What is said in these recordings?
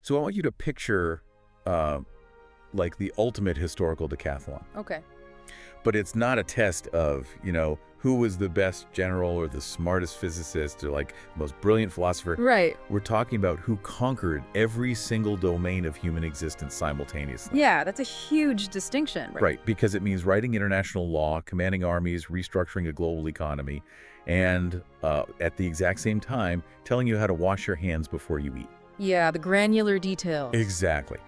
So I want you to picture like the ultimate historical decathlon. Okay. But it's not a test of, who was the best general or the smartest physicist or like the most brilliant philosopher. Right. We're talking about who conquered every single domain of human existence simultaneously. Yeah, that's a huge distinction. Right, because it means writing international law, commanding armies, restructuring a global economy, and at the exact same time, telling you how to wash your hands before you eat. Yeah, the granular details. Exactly.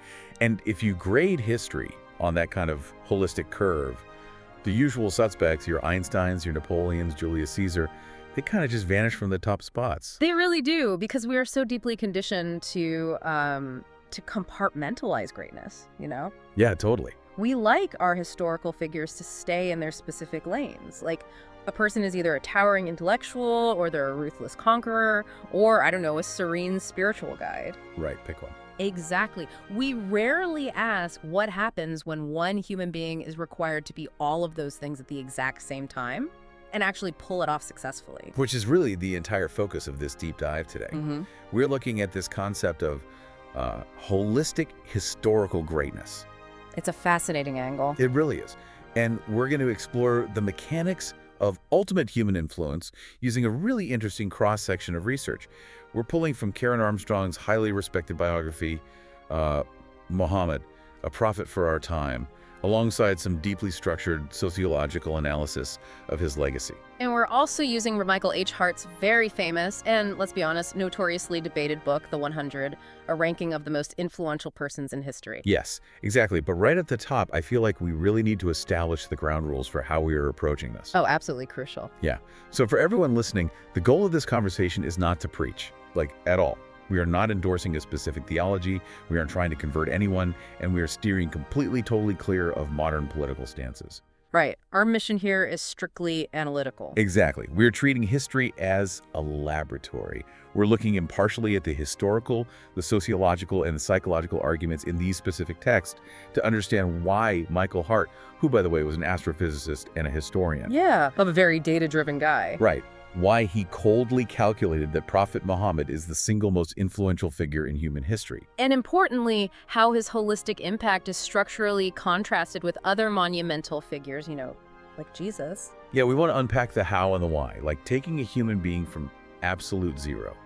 And if you grade history on that kind of holistic curve, the usual suspects, your Einsteins, your Napoleons, Julius Caesar, they kind of just vanish from the top spots. They really do, because we are so deeply conditioned to compartmentalize greatness, Yeah, totally. We like our historical figures to stay in their specific lanes. Like, a person is either a towering intellectual, or they're a ruthless conqueror, or, I don't know, a serene spiritual guide. Right, pick one. Exactly. We rarely ask what happens when one human being is required to be all of those things at the exact same time and actually pull it off successfully. Which is really the entire focus of this deep dive today. We're looking at this concept of holistic historical greatness. It's a fascinating angle. It really is. And we're going to explore the mechanics of ultimate human influence using a really interesting cross-section of research. We're pulling from Karen Armstrong's highly respected biography, Muhammad, a prophet for our time, alongside some deeply structured sociological analysis of his legacy. And we're also using Michael H. Hart's very famous and, let's be honest, notoriously debated book, The 100, a ranking of the most influential persons in history. Yes, exactly. But right at the top, I feel like we really need to establish the ground rules for how we are approaching this. Oh, absolutely crucial. Yeah. So for everyone listening, the goal of this conversation is not to preach, like at all. We are not endorsing a specific theology, we aren't trying to convert anyone, and we are steering completely, totally clear of modern political stances. Right. Our mission here is strictly analytical. Exactly. We're treating history as a laboratory. We're looking impartially at the historical, the sociological, and the psychological arguments in these specific texts to understand why Michael Hart, who, by the way, was an astrophysicist and a historian. Yeah, of a very data-driven guy. Right. Why he coldly calculated that Prophet Muhammad is the single most influential figure in human history. And importantly, how his holistic impact is structurally contrasted with other monumental figures, like Jesus. Yeah, we want to unpack the how and the why, like taking a human being from absolute zero,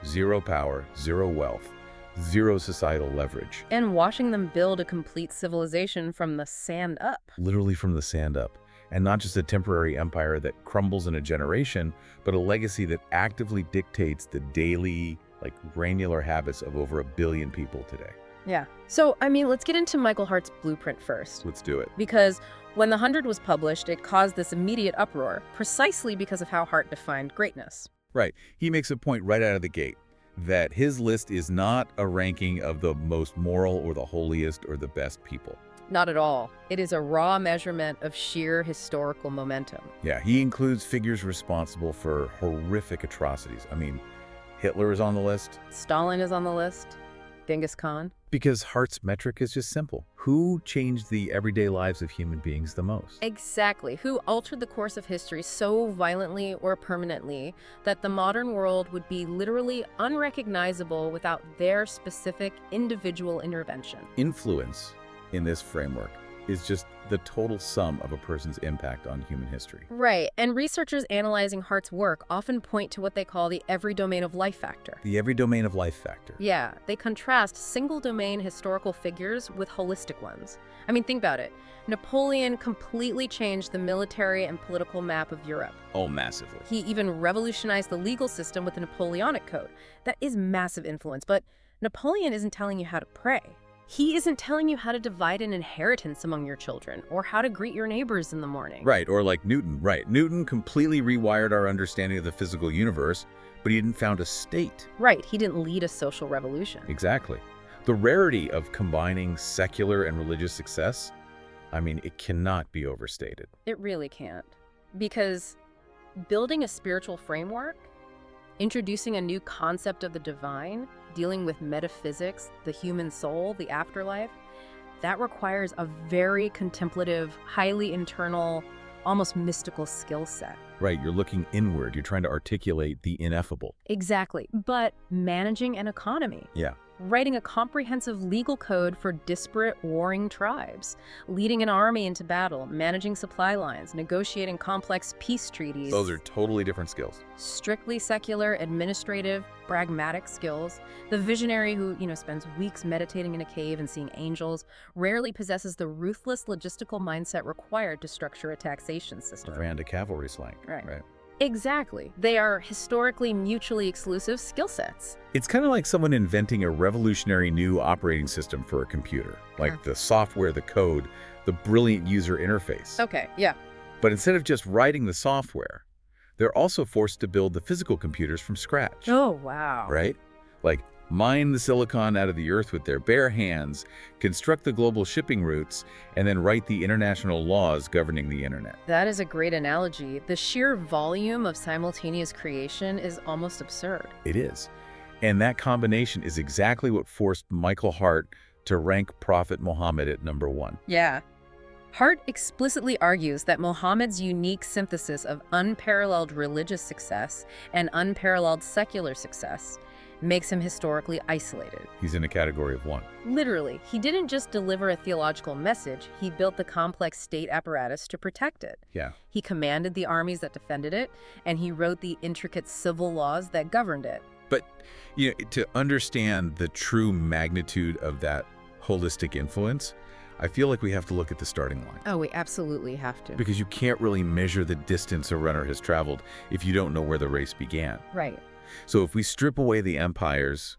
zero power, zero wealth, zero societal leverage. And watching them build a complete civilization from the sand up. Literally from the sand up. And not just a temporary empire that crumbles in a generation, but a legacy that actively dictates the daily, granular habits of over 1 billion people today. Yeah. So, let's get into Michael Hart's blueprint first. Let's do it. Because when The 100 was published, it caused this immediate uproar, precisely because of how Hart defined greatness. Right. He makes a point right out of the gate that his list is not a ranking of the most moral or the holiest or the best people. Not at all. It is a raw measurement of sheer historical momentum. Yeah, he includes figures responsible for horrific atrocities. Hitler is on the list. Stalin is on the list. Genghis Khan. Because Hart's metric is just simple. Who changed the everyday lives of human beings the most? Exactly. Who altered the course of history so violently or permanently that the modern world would be literally unrecognizable without their specific individual intervention. Influence in this framework is just the total sum of a person's impact on human history. Right, and researchers analyzing Hart's work often point to what they call the every domain of life factor. The every domain of life factor. Yeah, they contrast single domain historical figures with holistic ones. Think about it. Napoleon completely changed the military and political map of Europe. Oh, massively. He even revolutionized the legal system with the Napoleonic Code. That is massive influence, but Napoleon isn't telling you how to pray. He isn't telling you how to divide an inheritance among your children or how to greet your neighbors in the morning. Right, or like Newton. Right, Newton completely rewired our understanding of the physical universe, but he didn't found a state. Right, he didn't lead a social revolution. Exactly. The rarity of combining secular and religious success, it cannot be overstated. It really can't. Because building a spiritual framework, introducing a new concept of the divine, dealing with metaphysics, the human soul, the afterlife, that requires a very contemplative, highly internal, almost mystical skill set. Right, you're looking inward. You're trying to articulate the ineffable. Exactly. But managing an economy. Yeah. writing a comprehensive legal code for disparate warring tribes, leading an army into battle, managing supply lines, negotiating complex peace treaties. Those are totally different skills. Strictly secular, administrative, pragmatic skills. The visionary who, spends weeks meditating in a cave and seeing angels rarely possesses the ruthless logistical mindset required to structure a taxation system. Randa cavalry slang. Right. Exactly. They are historically mutually exclusive skill sets. It's kind of like someone inventing a revolutionary new operating system for a computer, like the software, the code, the brilliant user interface. Okay, yeah. But instead of just writing the software, they're also forced to build the physical computers from scratch. Oh, wow. Right? Like mine the silicon out of the earth with their bare hands, construct the global shipping routes, and then write the international laws governing the internet. That is a great analogy. The sheer volume of simultaneous creation is almost absurd. It is. And that combination is exactly what forced Michael Hart to rank Prophet Muhammad at number 1. Yeah. Hart explicitly argues that Muhammad's unique synthesis of unparalleled religious success and unparalleled secular success makes him historically isolated. He's in a category of 1. Literally, he didn't just deliver a theological message, he built the complex state apparatus to protect it. Yeah. He commanded the armies that defended it, and he wrote the intricate civil laws that governed it. But, to understand the true magnitude of that holistic influence, I feel like we have to look at the starting line. Oh, we absolutely have to. Because you can't really measure the distance a runner has traveled if you don't know where the race began. Right. So if we strip away the empires,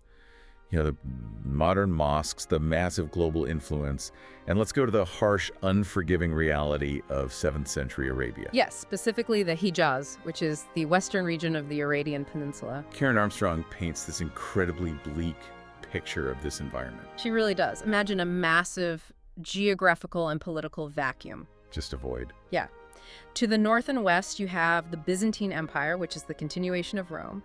the modern mosques, the massive global influence, and let's go to the harsh, unforgiving reality of 7th century Arabia. Yes, specifically the Hijaz, which is the western region of the Arabian Peninsula. Karen Armstrong paints this incredibly bleak picture of this environment. She really does. Imagine a massive geographical and political vacuum. Just avoid. Yeah. To the north and west, you have the Byzantine Empire, which is the continuation of Rome.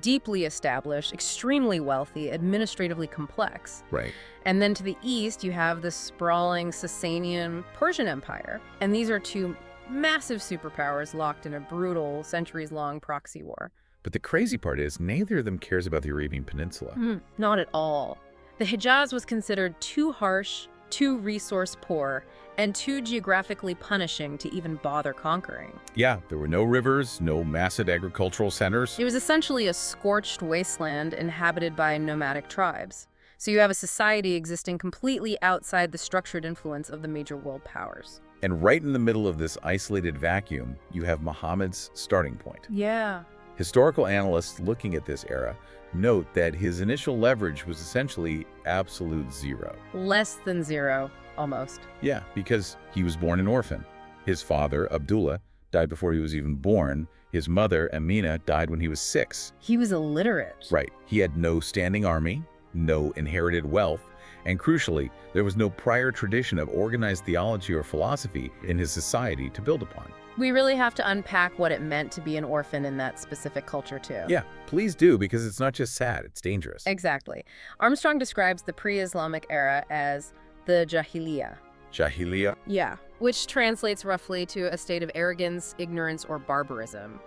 Deeply established, extremely wealthy, administratively complex. Right. And then to the east, you have the sprawling Sasanian Persian Empire. And these are two massive superpowers locked in a brutal, centuries-long proxy war. But the crazy part is, neither of them cares about the Arabian Peninsula. Not at all. The Hijaz was considered too harsh, too resource poor, and too geographically punishing to even bother conquering. Yeah, there were no rivers, no massive agricultural centers. It was essentially a scorched wasteland inhabited by nomadic tribes. So you have a society existing completely outside the structured influence of the major world powers. And right in the middle of this isolated vacuum, you have Muhammad's starting point. Yeah. Historical analysts looking at this era note that his initial leverage was essentially absolute zero. Less than zero, almost. Yeah, because he was born an orphan. His father, Abdullah, died before he was even born. His mother, Amina, died when he was 6. He was illiterate. Right. He had no standing army, no inherited wealth, and crucially, there was no prior tradition of organized theology or philosophy in his society to build upon. We really have to unpack what it meant to be an orphan in that specific culture, too. Yeah, please do, because it's not just sad, it's dangerous. Exactly. Armstrong describes the pre-Islamic era as the Jahiliyyah. Jahiliyyah? Yeah, which translates roughly to a state of arrogance, ignorance, or barbarism.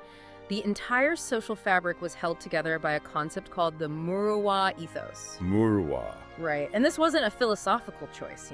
The entire social fabric was held together by a concept called the Muruwa ethos. Muruwa. Right, and this wasn't a philosophical choice,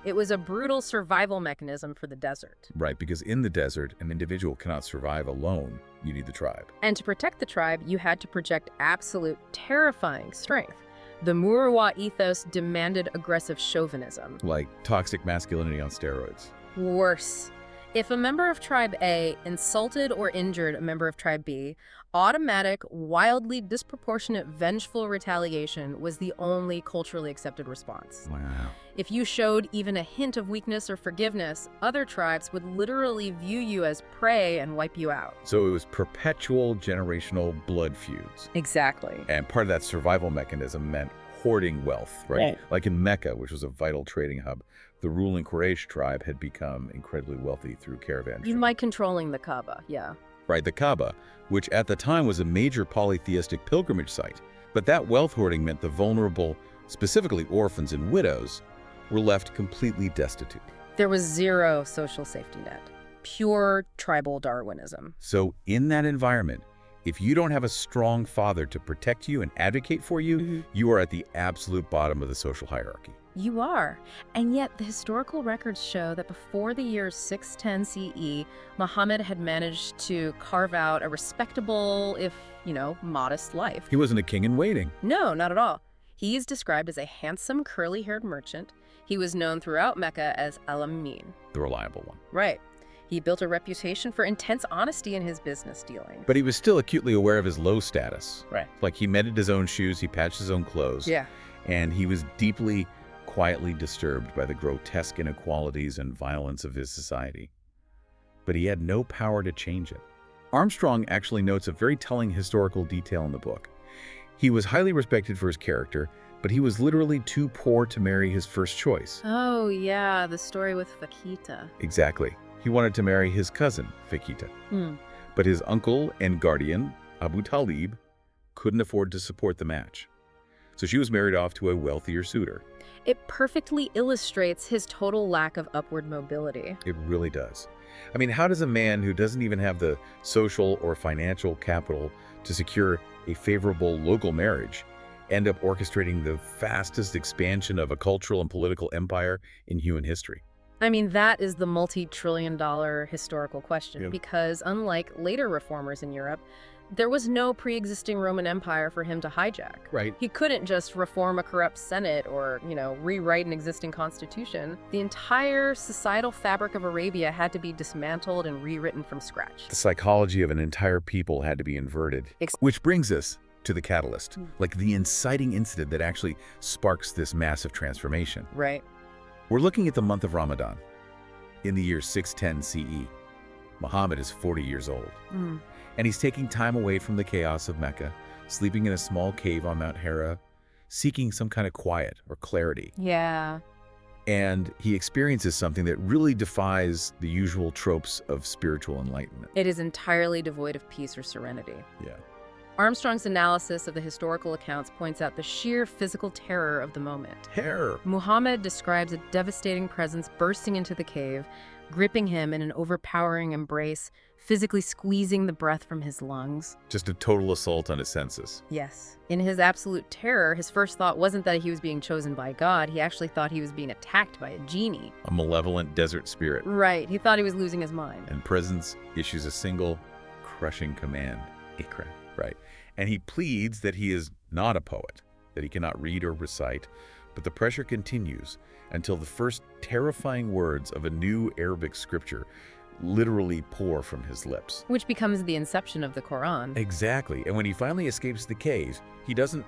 It was a brutal survival mechanism for the desert. Right, because in the desert, an individual cannot survive alone. You need the tribe. And to protect the tribe, you had to project absolute, terrifying strength. The Muruwa ethos demanded aggressive chauvinism. Like toxic masculinity on steroids. Worse. If a member of Tribe A insulted or injured a member of Tribe B, automatic, wildly disproportionate, vengeful retaliation was the only culturally accepted response. Wow. If you showed even a hint of weakness or forgiveness, other tribes would literally view you as prey and wipe you out. So it was perpetual generational blood feuds. Exactly. And part of that survival mechanism meant hoarding wealth, right? Like in Mecca, which was a vital trading hub, the ruling Quraysh tribe had become incredibly wealthy through caravan trade. By controlling the Kaaba, yeah. Right, the Kaaba, which at the time was a major polytheistic pilgrimage site. But that wealth hoarding meant the vulnerable, specifically orphans and widows, were left completely destitute. There was zero social safety net. Pure tribal Darwinism. So in that environment, If you don't have a strong father to protect you and advocate for you, you are at the absolute bottom of the social hierarchy. You are. And yet the historical records show that before the year 610 CE, Muhammad had managed to carve out a respectable, if, modest life. He wasn't a king in waiting. No, not at all. He is described as a handsome, curly-haired merchant. He was known throughout Mecca as Al-Amin. The reliable one. Right. He built a reputation for intense honesty in his business dealings. But he was still acutely aware of his low status. Right. Like he mended his own shoes, he patched his own clothes. Yeah. And he was deeply, quietly disturbed by the grotesque inequalities and violence of his society. But he had no power to change it. Armstrong actually notes a very telling historical detail in the book. He was highly respected for his character, but he was literally too poor to marry his first choice. Oh, yeah, the story with Fakita. Exactly. He wanted to marry his cousin, Fakita. But his uncle and guardian, Abu Talib, couldn't afford to support the match. So she was married off to a wealthier suitor. It perfectly illustrates his total lack of upward mobility. It really does. I mean, how does a man who doesn't even have the social or financial capital to secure a favorable local marriage end up orchestrating the fastest expansion of a cultural and political empire in human history? I mean, that is the multi-trillion-dollar historical question, because unlike later reformers in Europe, there was no pre-existing Roman Empire for him to hijack. Right. He couldn't just reform a corrupt Senate or, rewrite an existing constitution. The entire societal fabric of Arabia had to be dismantled and rewritten from scratch. The psychology of an entire people had to be inverted. Which brings us to the catalyst, like the inciting incident that actually sparks this massive transformation. Right. We're looking at the month of Ramadan. In the year 610 CE, Muhammad is 40 years old. And he's taking time away from the chaos of Mecca, sleeping in a small cave on Mount Hira, seeking some kind of quiet or clarity. Yeah. And he experiences something that really defies the usual tropes of spiritual enlightenment. It is entirely devoid of peace or serenity. Yeah. Armstrong's analysis of the historical accounts points out the sheer physical terror of the moment. Terror. Muhammad describes a devastating presence bursting into the cave, gripping him in an overpowering embrace, physically squeezing the breath from his lungs. Just a total assault on his senses. Yes. In his absolute terror, his first thought wasn't that he was being chosen by God. He actually thought he was being attacked by a genie. A malevolent desert spirit. Right. He thought he was losing his mind. And presence issues a single, crushing command. Ikra. Right. And he pleads that he is not a poet, that he cannot read or recite, but the pressure continues until the first terrifying words of a new Arabic scripture literally pour from his lips. Which becomes the inception of the Quran. Exactly. And when he finally escapes the cave, he doesn't,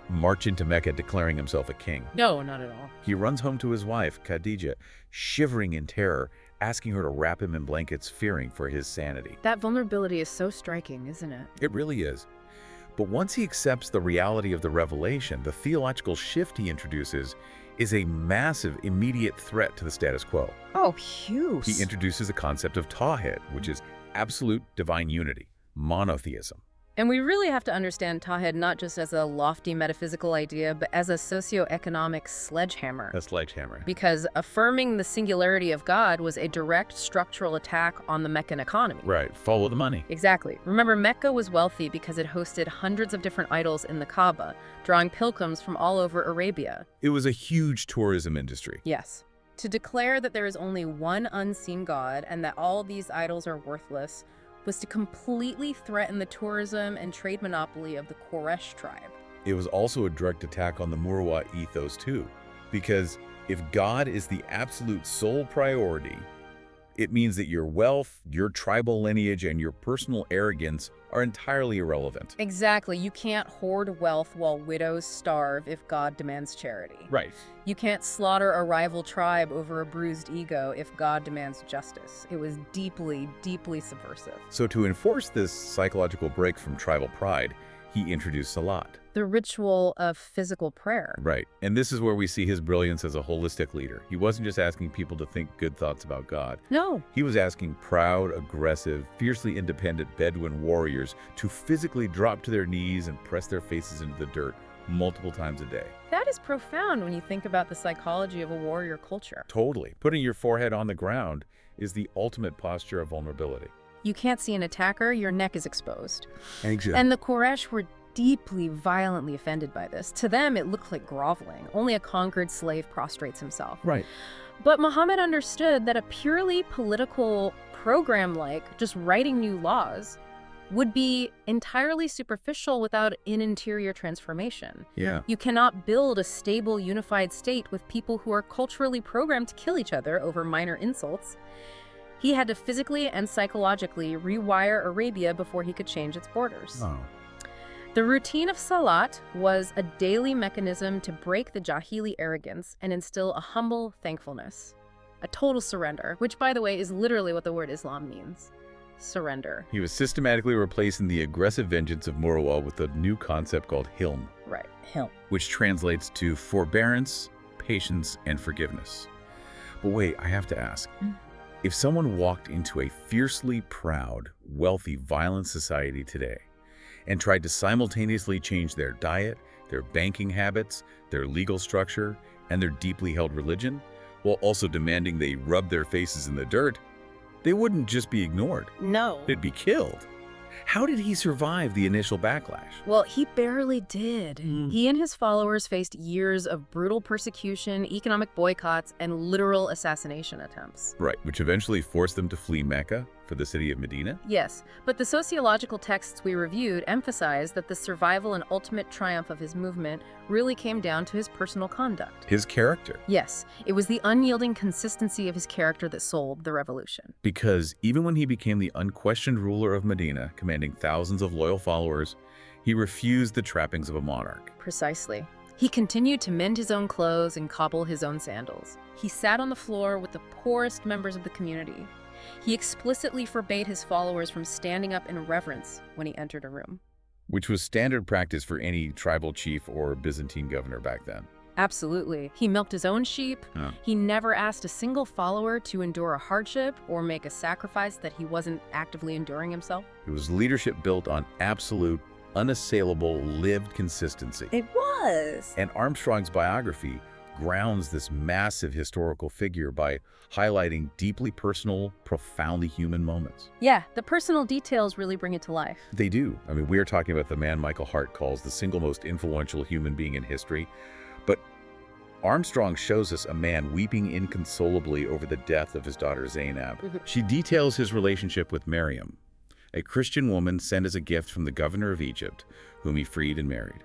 march into Mecca declaring himself a king. No, not at all. He runs home to his wife, Khadijah, shivering in terror, asking her to wrap him in blankets, fearing for his sanity. That vulnerability is so striking, isn't it? It really is. But once he accepts the reality of the revelation, the theological shift he introduces is a massive, immediate threat to the status quo. Oh, huge. He introduces the concept of Tawhid, which is absolute divine unity, monotheism. And we really have to understand Tawhid not just as a lofty metaphysical idea, but as a socioeconomic sledgehammer. A sledgehammer. Because affirming the singularity of God was a direct structural attack on the Meccan economy. Right. Follow the money. Exactly. Remember, Mecca was wealthy because it hosted hundreds of different idols in the Kaaba, drawing pilgrims from all over Arabia. It was a huge tourism industry. Yes. To declare that there is only one unseen God and that all these idols are worthless was to completely threaten the tourism and trade monopoly of the Quraysh tribe. It was also a direct attack on the Murwa ethos too, because if God is the absolute sole priority, it means that your wealth, your tribal lineage, and your personal arrogance are entirely irrelevant. Exactly. You can't hoard wealth while widows starve if God demands charity. Right. You can't slaughter a rival tribe over a bruised ego if God demands justice. It was deeply, deeply subversive. So to enforce this psychological break from tribal pride, he introduced Salah. The ritual of physical prayer. Right. And this is where we see his brilliance as a holistic leader. He wasn't just asking people to think good thoughts about God. No. He was asking proud, aggressive, fiercely independent Bedouin warriors to physically drop to their knees and press their faces into the dirt multiple times a day. That is profound when you think about the psychology of a warrior culture. Totally. Putting your forehead on the ground is the ultimate posture of vulnerability. You can't see an attacker, your neck is exposed. Exactly. And the Quraysh were deeply, violently offended by this. To them, it looked like groveling. Only a conquered slave prostrates himself. Right. But Muhammad understood that a purely political program like just writing new laws would be entirely superficial without an interior transformation. Yeah. You cannot build a stable, unified state with people who are culturally programmed to kill each other over minor insults. He had to physically and psychologically rewire Arabia before he could change its borders. Oh. The routine of Salat was a daily mechanism to break the Jahili arrogance and instill a humble thankfulness, a total surrender, which, by the way, is literally what the word Islam means. Surrender. He was systematically replacing the aggressive vengeance of Marwa with a new concept called hilm, Right, hilm. which translates to forbearance, patience, and forgiveness. But wait, I have to ask. If someone walked into a fiercely proud, wealthy, violent society today and tried to simultaneously change their diet, their banking habits, their legal structure, and their deeply held religion, while also demanding they rub their faces in the dirt, they wouldn't just be ignored. No. They'd be killed. How did he survive the initial backlash? Well, he barely did. He and his followers faced years of brutal persecution, economic boycotts, and literal assassination attempts. Right, which eventually forced them to flee Mecca for the city of Medina? Yes, but the sociological texts we reviewed emphasize that the survival and ultimate triumph of his movement really came down to his personal conduct. His character. Yes, it was the unyielding consistency of his character that sold the revolution. Because even when he became the unquestioned ruler of Medina, commanding thousands of loyal followers, he refused the trappings of a monarch. Precisely. He continued to mend his own clothes and cobble his own sandals. He sat on the floor with the poorest members of the community. He explicitly forbade his followers from standing up in reverence when he entered a room. Which was standard practice for any tribal chief or Byzantine governor back then. Absolutely. He milked his own sheep. Huh. He never asked a single follower to endure a hardship or make a sacrifice that he wasn't actively enduring himself. It was leadership built on absolute, unassailable, lived consistency. It was. And Armstrong's biography grounds this massive historical figure by highlighting deeply personal, profoundly human moments. Yeah, the personal details really bring it to life. They do. I mean, we are talking about the man Michael Hart calls the single most influential human being in history. But Armstrong shows us a man weeping inconsolably over the death of his daughter Zainab. She details his relationship with Miriam, a Christian woman sent as a gift from the governor of Egypt, whom he freed and married.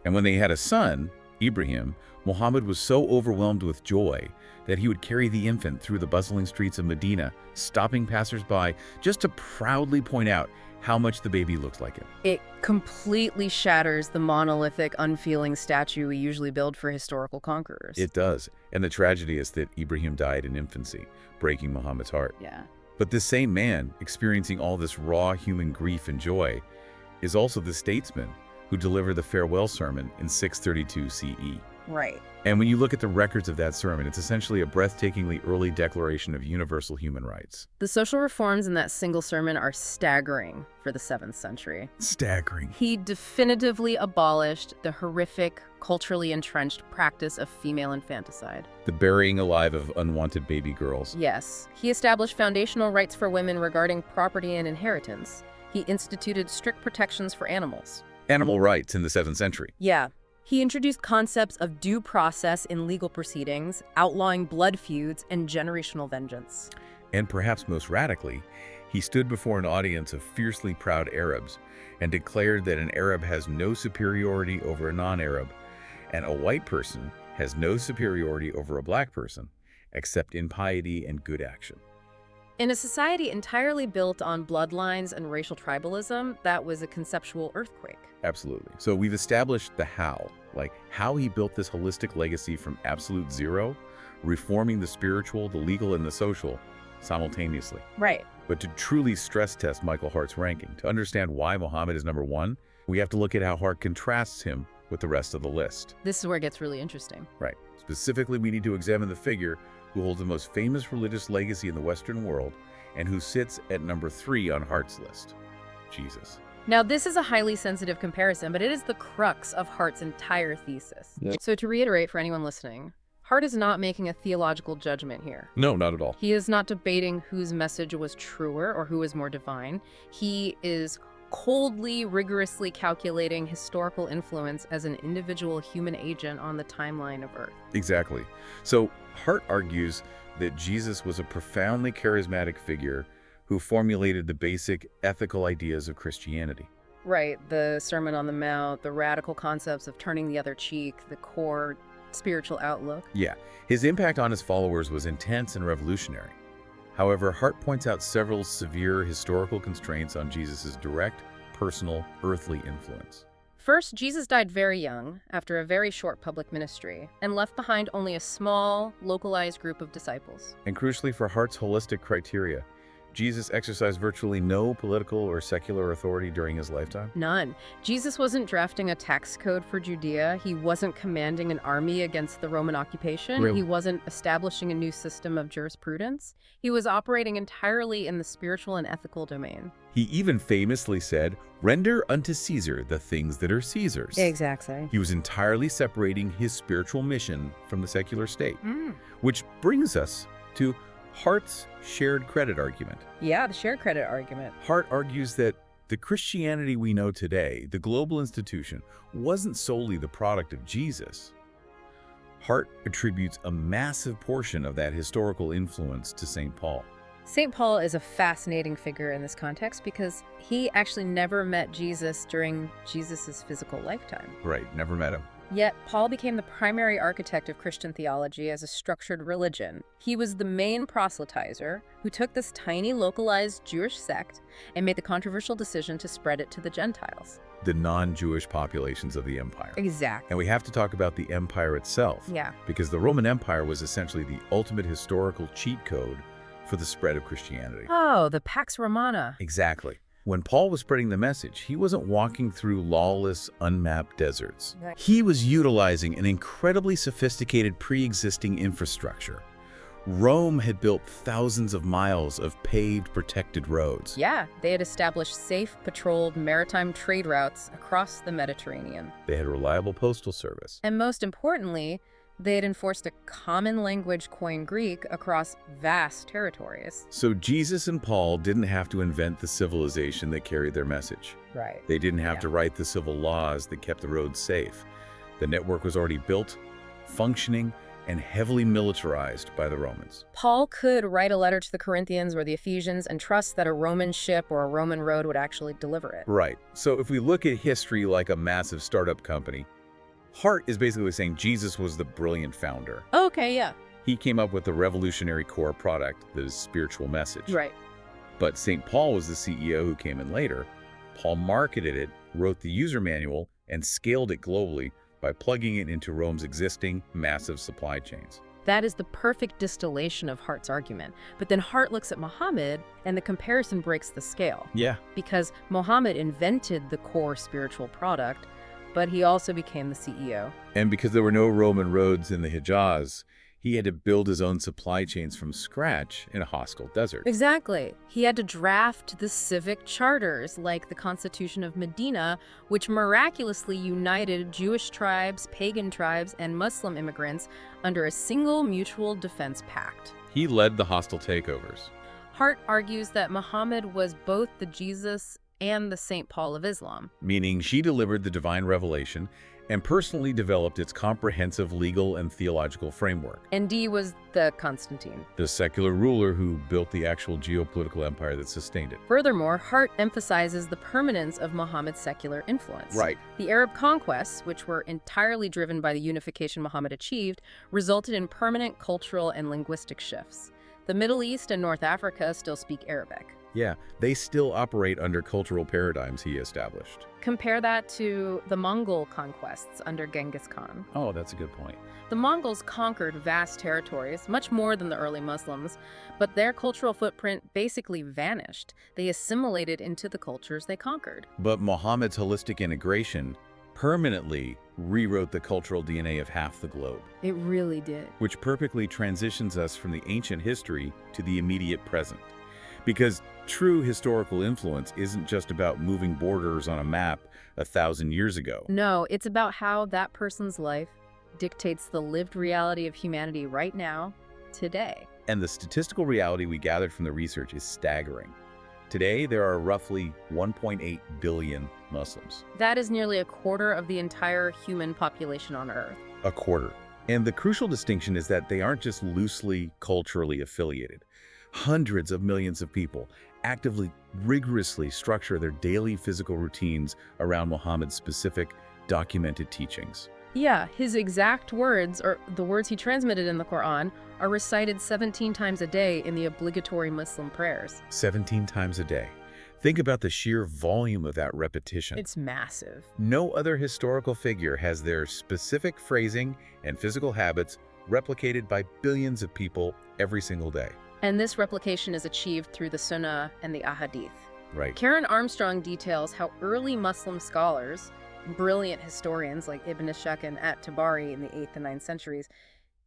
And when they had a son, Ibrahim, Muhammad was so overwhelmed with joy that he would carry the infant through the bustling streets of Medina, stopping passersby just to proudly point out how much the baby looked like him. It completely shatters the monolithic, unfeeling statue we usually build for historical conquerors. It does. And the tragedy is that Ibrahim died in infancy, breaking Muhammad's heart. Yeah. But this same man, experiencing all this raw human grief and joy, is also the statesman who delivered the farewell sermon in 632 CE. Right. And when you look at the records of that sermon, it's essentially a breathtakingly early declaration of universal human rights. The social reforms in that single sermon are staggering for the 7th century. Staggering. He definitively abolished the horrific, culturally entrenched practice of female infanticide. The burying alive of unwanted baby girls. Yes. He established foundational rights for women regarding property and inheritance. He instituted strict protections for animals. Animal rights in the 7th century. Yeah. He introduced concepts of due process in legal proceedings, outlawing blood feuds and generational vengeance. And perhaps most radically, he stood before an audience of fiercely proud Arabs and declared that an Arab has no superiority over a non-Arab, and a white person has no superiority over a black person, except in piety and good action. In a society entirely built on bloodlines and racial tribalism, that was a conceptual earthquake. Absolutely. So we've established the how, like how he built this holistic legacy from absolute zero, reforming the spiritual, the legal, and the social simultaneously. Right. But to truly stress test Michael Hart's ranking, to understand why Muhammad is number one, we have to look at how Hart contrasts him with the rest of the list. This is where it gets really interesting. Right. Specifically, we need to examine the figure who holds the most famous religious legacy in the Western world and who sits at number 3 on Hart's list: Jesus. Now, this is a highly sensitive comparison, but it is the crux of Hart's entire thesis. Yep. So to reiterate for anyone listening, Hart is not making a theological judgment here. No, not at all. He is not debating whose message was truer or who is more divine. He is coldly, rigorously calculating historical influence as an individual human agent on the timeline of Earth. Exactly. So Hart argues that Jesus was a profoundly charismatic figure who formulated the basic ethical ideas of Christianity. Right, the Sermon on the Mount, the radical concepts of turning the other cheek, the core spiritual outlook. Yeah, his impact on his followers was intense and revolutionary. However, Hart points out several severe historical constraints on Jesus' direct, personal, earthly influence. First, Jesus died very young, after a very short public ministry, and left behind only a small, localized group of disciples. And crucially for Hart's holistic criteria, Jesus exercised virtually no political or secular authority during his lifetime? None. Jesus wasn't drafting a tax code for Judea. He wasn't commanding an army against the Roman occupation. Really? He wasn't establishing a new system of jurisprudence. He was operating entirely in the spiritual and ethical domain. He even famously said, "Render unto Caesar the things that are Caesar's." Exactly. He was entirely separating his spiritual mission from the secular state. Mm. Which brings us to Hart's shared credit argument. Yeah, the shared credit argument. Hart argues that the Christianity we know today, the global institution, wasn't solely the product of Jesus. Hart attributes a massive portion of that historical influence to St. Paul. St. Paul is a fascinating figure in this context because he actually never met Jesus during Jesus' physical lifetime. Right, never met him. Yet, Paul became the primary architect of Christian theology as a structured religion. He was the main proselytizer who took this tiny, localized Jewish sect and made the controversial decision to spread it to the Gentiles. The non-Jewish populations of the empire. Exactly. And we have to talk about the empire itself. Yeah. Because the Roman Empire was essentially the ultimate historical cheat code for the spread of Christianity. Oh, the Pax Romana. Exactly. When Paul was spreading the message, he wasn't walking through lawless, unmapped deserts. Right. He was utilizing an incredibly sophisticated pre-existing infrastructure. Rome had built thousands of miles of paved, protected roads. Yeah, they had established safe, patrolled maritime trade routes across the Mediterranean. They had reliable postal service. And most importantly, they had enforced a common language Koine Greek across vast territories. So Jesus and Paul didn't have to invent the civilization that carried their message. Right. They didn't have to write the civil laws that kept the roads safe. The network was already built, functioning, and heavily militarized by the Romans. Paul could write a letter to the Corinthians or the Ephesians and trust that a Roman ship or a Roman road would actually deliver it. Right. So if we look at history like a massive startup company, Hart is basically saying Jesus was the brilliant founder. Okay, yeah. He came up with the revolutionary core product, the spiritual message. Right. But St. Paul was the CEO who came in later. Paul marketed it, wrote the user manual, and scaled it globally by plugging it into Rome's existing massive supply chains. That is the perfect distillation of Hart's argument. But then Hart looks at Muhammad, and the comparison breaks the scale. Yeah. Because Muhammad invented the core spiritual product, but he also became the CEO. And because there were no Roman roads in the Hijaz, he had to build his own supply chains from scratch in a hostile desert. Exactly. He had to draft the civic charters, like the Constitution of Medina, which miraculously united Jewish tribes, pagan tribes, and Muslim immigrants under a single mutual defense pact. He led the hostile takeovers. Hart argues that Muhammad was both the Jesus and the St. Paul of Islam. Meaning she delivered the divine revelation and personally developed its comprehensive legal and theological framework. And he was the Constantine, the secular ruler who built the actual geopolitical empire that sustained it. Furthermore, Hart emphasizes the permanence of Muhammad's secular influence. Right. The Arab conquests, which were entirely driven by the unification Muhammad achieved, resulted in permanent cultural and linguistic shifts. The Middle East and North Africa still speak Arabic. Yeah, they still operate under cultural paradigms he established. Compare that to the Mongol conquests under Genghis Khan. Oh, that's a good point. The Mongols conquered vast territories, much more than the early Muslims, but their cultural footprint basically vanished. They assimilated into the cultures they conquered. But Muhammad's holistic integration permanently rewrote the cultural DNA of half the globe. It really did. Which perfectly transitions us from the ancient history to the immediate present. Because true historical influence isn't just about moving borders on a map 1,000 years ago. No, it's about how that person's life dictates the lived reality of humanity right now, today. And the statistical reality we gathered from the research is staggering. Today, there are roughly 1.8 billion Muslims. That is nearly a quarter of the entire human population on Earth. A quarter. And the crucial distinction is that they aren't just loosely culturally affiliated. Hundreds of millions of people actively, rigorously structure their daily physical routines around Muhammad's specific, documented teachings. Yeah, his exact words, or the words he transmitted in the Quran, are recited 17 times a day in the obligatory Muslim prayers. 17 times a day. Think about the sheer volume of that repetition. It's massive. No other historical figure has their specific phrasing and physical habits replicated by billions of people every single day. And this replication is achieved through the Sunnah and the Hadith. Right. Karen Armstrong details how early Muslim scholars, brilliant historians like Ibn Ishaq and at-Tabari in the 8th and 9th centuries,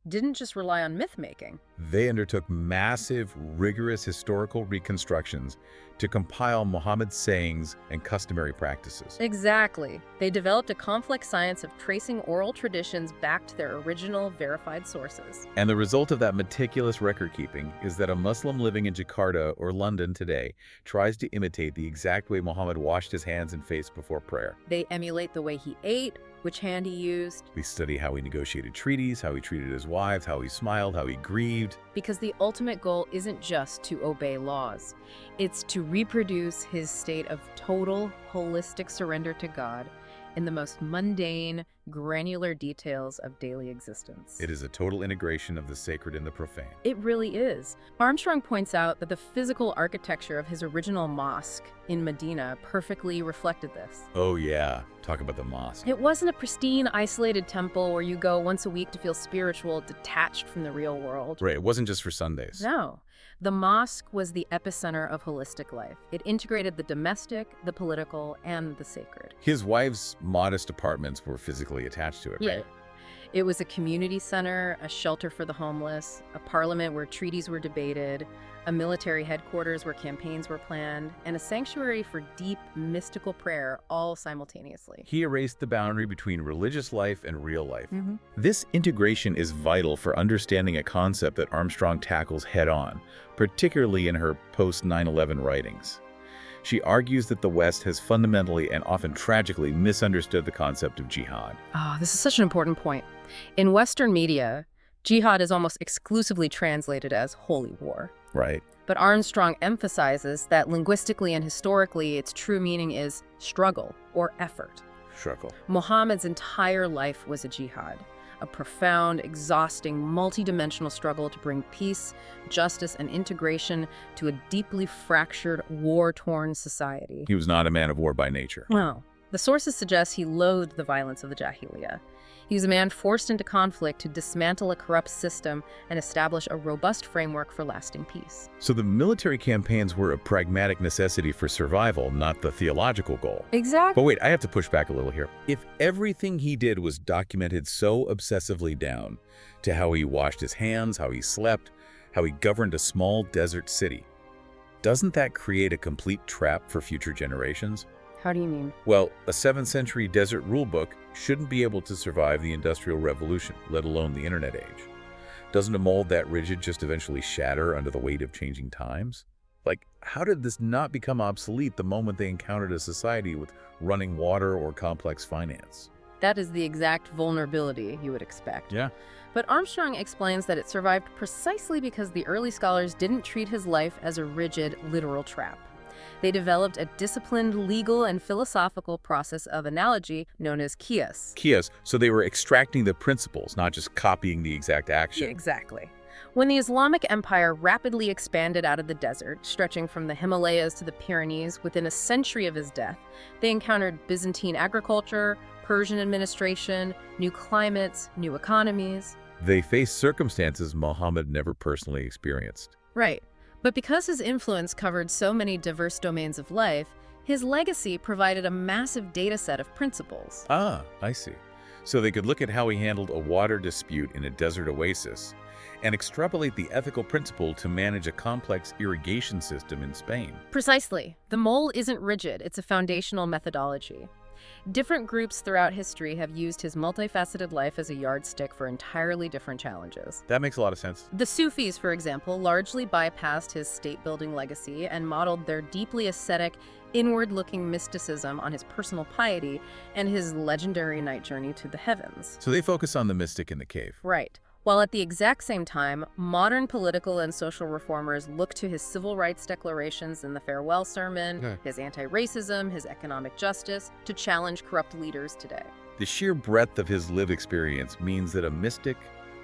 didn't just rely on myth-making. They undertook massive, rigorous historical reconstructions to compile Muhammad's sayings and customary practices. Exactly. They developed a complex science of tracing oral traditions back to their original verified sources. And the result of that meticulous record-keeping is that a Muslim living in Jakarta or London today tries to imitate the exact way Muhammad washed his hands and face before prayer. They emulate the way he ate, which hand he used. We study how he negotiated treaties, how he treated his wives, how he smiled, how he grieved. Because the ultimate goal isn't just to obey laws. It's to reproduce his state of total, holistic surrender to God in the most mundane, granular details of daily existence. It is a total integration of the sacred and the profane. It really is. Armstrong points out that the physical architecture of his original mosque in Medina perfectly reflected this. Oh yeah, talk about the mosque. It wasn't a pristine, isolated temple where you go once a week to feel spiritual, detached from the real world. Right, it wasn't just for Sundays. No. The mosque was the epicenter of holistic life. It integrated the domestic, the political, and the sacred. His wife's modest apartments were physically attached to it, right? It was a community center, a shelter for the homeless, a parliament where treaties were debated, a military headquarters where campaigns were planned, and a sanctuary for deep, mystical prayer, all simultaneously. He erased the boundary between religious life and real life. Mm-hmm. This integration is vital for understanding a concept that Armstrong tackles head-on, particularly in her post-9/11 writings. She argues that the West has fundamentally and often tragically misunderstood the concept of jihad. This is such an important point. In Western media, jihad is almost exclusively translated as holy war. Right. But Armstrong emphasizes that linguistically and historically, its true meaning is struggle or effort. Struggle. Muhammad's entire life was a jihad, a profound, exhausting, multidimensional struggle to bring peace, justice, and integration to a deeply fractured, war-torn society. He was not a man of war by nature. Well, the sources suggest he loathed the violence of the Jahiliyyah. He was a man forced into conflict to dismantle a corrupt system and establish a robust framework for lasting peace. So the military campaigns were a pragmatic necessity for survival, not the theological goal. Exactly. But wait, I have to push back a little here. If everything he did was documented so obsessively down to how he washed his hands, how he slept, how he governed a small desert city, doesn't that create a complete trap for future generations? How do you mean? Well, a 7th century desert rulebook shouldn't be able to survive the Industrial Revolution, let alone the Internet age. Doesn't a mold that rigid just eventually shatter under the weight of changing times? Like, how did this not become obsolete the moment they encountered a society with running water or complex finance? That is the exact vulnerability you would expect. Yeah. But Armstrong explains that it survived precisely because the early scholars didn't treat his life as a rigid, literal trap. They developed a disciplined legal and philosophical process of analogy known as Qiyas. Qiyas, so they were extracting the principles, not just copying the exact action. Yeah, exactly. When the Islamic Empire rapidly expanded out of the desert, stretching from the Himalayas to the Pyrenees within a century of his death, they encountered Byzantine agriculture, Persian administration, new climates, new economies. They faced circumstances Muhammad never personally experienced. Right. But because his influence covered so many diverse domains of life, his legacy provided a massive data set of principles. Ah, I see. So they could look at how he handled a water dispute in a desert oasis and extrapolate the ethical principle to manage a complex irrigation system in Spain. Precisely. The mole isn't rigid, it's a foundational methodology. Different groups throughout history have used his multifaceted life as a yardstick for entirely different challenges. That makes a lot of sense. The Sufis, for example, largely bypassed his state-building legacy and modeled their deeply ascetic, inward-looking mysticism on his personal piety and his legendary night journey to the heavens. So they focus on the mystic in the cave. Right. While at the exact same time, modern political and social reformers look to his civil rights declarations in the farewell sermon, his anti-racism, his economic justice, to challenge corrupt leaders today. The sheer breadth of his lived experience means that a mystic,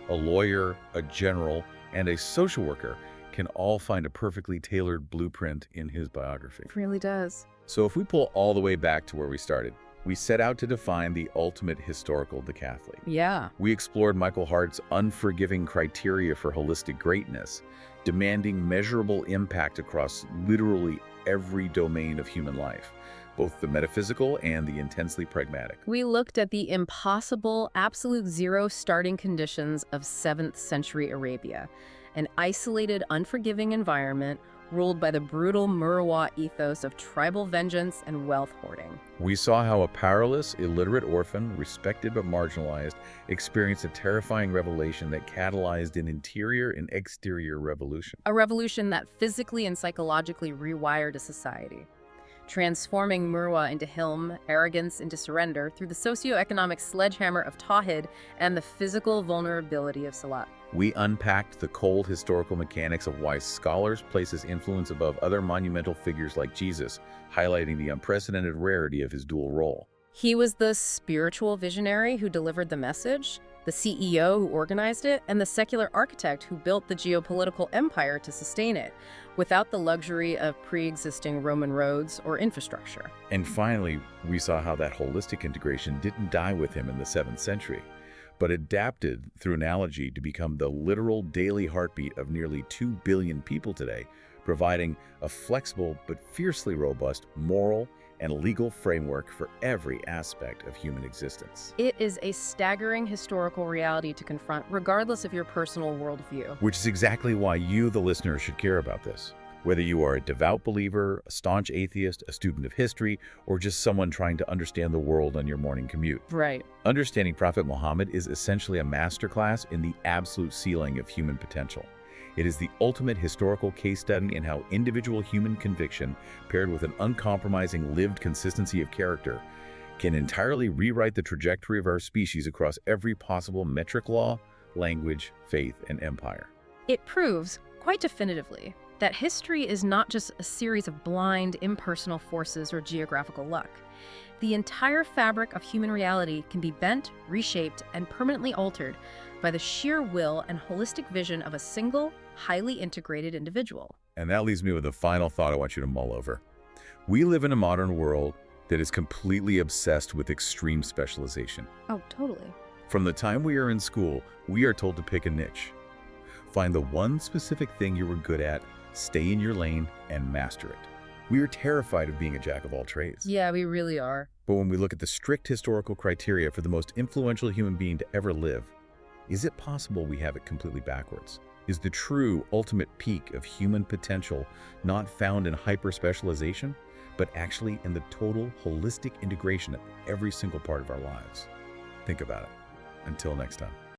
a lawyer, a general, and a social worker can all find a perfectly tailored blueprint in his biography. It really does. So if we pull all the way back to where we started, we set out to define the ultimate historical decathlete. Yeah. We explored Michael Hart's unforgiving criteria for holistic greatness, demanding measurable impact across literally every domain of human life, both the metaphysical and the intensely pragmatic. We looked at the impossible, absolute zero starting conditions of 7th century Arabia, an isolated, unforgiving environment ruled by the brutal Murwa ethos of tribal vengeance and wealth hoarding. We saw how a powerless, illiterate orphan, respected but marginalized, experienced a terrifying revelation that catalyzed an interior and exterior revolution. A revolution that physically and psychologically rewired a society, transforming Murwa into Hilm, arrogance into surrender, through the socioeconomic sledgehammer of Tawhid and the physical vulnerability of Salah. We unpacked the cold historical mechanics of why scholars place his influence above other monumental figures like Jesus, highlighting the unprecedented rarity of his dual role. He was the spiritual visionary who delivered the message, the CEO who organized it, and the secular architect who built the geopolitical empire to sustain it, without the luxury of pre-existing Roman roads or infrastructure. And finally, we saw how that holistic integration didn't die with him in the 7th century, but adapted through analogy to become the literal daily heartbeat of nearly 2 billion people today, providing a flexible but fiercely robust moral and legal framework for every aspect of human existence. It is a staggering historical reality to confront, regardless of your personal worldview. Which is exactly why you, the listener, should care about this. Whether you are a devout believer, a staunch atheist, a student of history, or just someone trying to understand the world on your morning commute. Right. Understanding Prophet Muhammad is essentially a masterclass in the absolute ceiling of human potential. It is the ultimate historical case study in how individual human conviction, paired with an uncompromising lived consistency of character, can entirely rewrite the trajectory of our species across every possible metric law, language, faith, and empire. It proves, quite definitively, that history is not just a series of blind, impersonal forces or geographical luck. The entire fabric of human reality can be bent, reshaped, and permanently altered by the sheer will and holistic vision of a single, highly integrated individual. And that leaves me with a final thought I want you to mull over. We live in a modern world that is completely obsessed with extreme specialization. Oh, totally. From the time we are in school, we are told to pick a niche. Find the one specific thing you were good at, stay in your lane, and master it. We are terrified of being a jack of all trades. Yeah, we really are. But when we look at the strict historical criteria for the most influential human being to ever live, is it possible we have it completely backwards? Is the true ultimate peak of human potential not found in hyper-specialization, but actually in the total holistic integration of every single part of our lives? Think about it. Until next time.